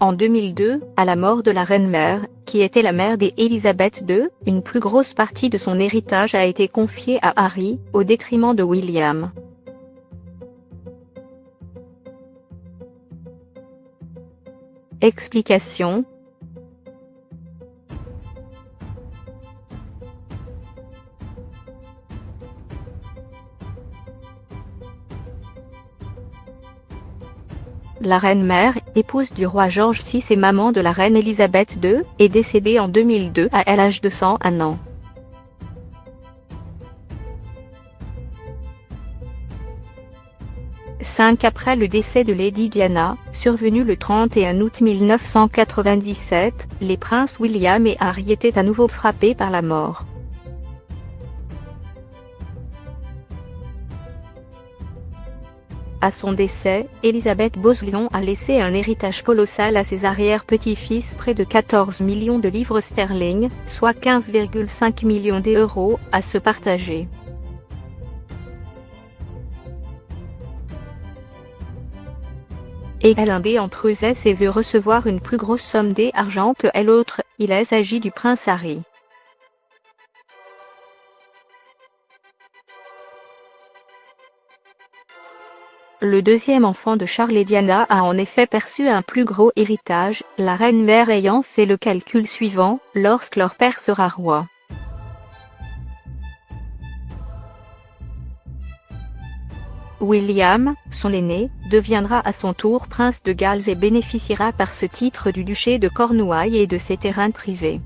En 2002, à la mort de la reine-mère, qui était la mère d'Élisabeth II, une plus grosse partie de son héritage a été confiée à Harry, au détriment de William. Explication. La reine-mère, épouse du roi George VI et maman de la reine Élisabeth II, est décédée en 2002 à l'âge de 101 ans. Après le décès de Lady Diana, survenu le 31 août 1997, les princes William et Harry étaient à nouveau frappés par la mort. À son décès, Elisabeth Bosson a laissé un héritage colossal à ses arrière-petits-fils, près de 14 millions de livres sterling, soit 15,5 millions d'euros, à se partager. Et l'un d'entre eux est et veut recevoir une plus grosse somme d'argent que l'autre, il s'agit du prince Harry. Le deuxième enfant de Charles et Diana a en effet perçu un plus gros héritage, la reine-mère ayant fait le calcul suivant: lorsque leur père sera roi, William, son aîné, deviendra à son tour prince de Galles et bénéficiera par ce titre du duché de Cornouailles et de ses terrains privés.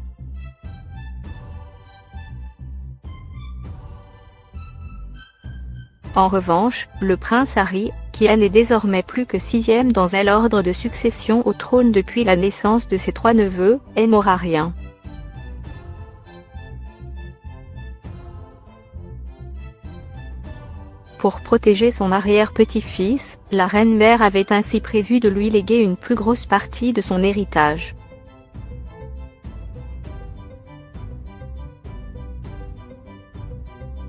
En revanche, le prince Harry, qui n'est désormais plus que 6e dans l'ordre de succession au trône depuis la naissance de ses 3 neveux, n'aura rien. Pour protéger son arrière-petit-fils, la reine-mère avait ainsi prévu de lui léguer une plus grosse partie de son héritage.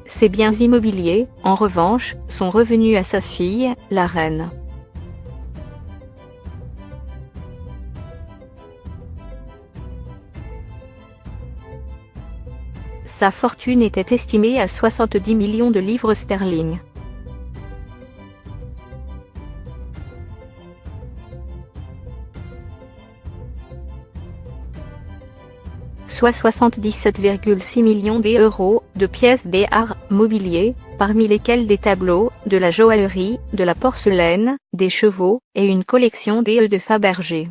Ses biens immobiliers, en revanche, sont revenus à sa fille, la reine. Sa fortune était estimée à 70 millions de livres sterling. Soit 77,6 millions d'euros, de pièces d'art, mobilier, parmi lesquelles des tableaux, de la joaillerie, de la porcelaine, des chevaux, et une collection de Fabergé.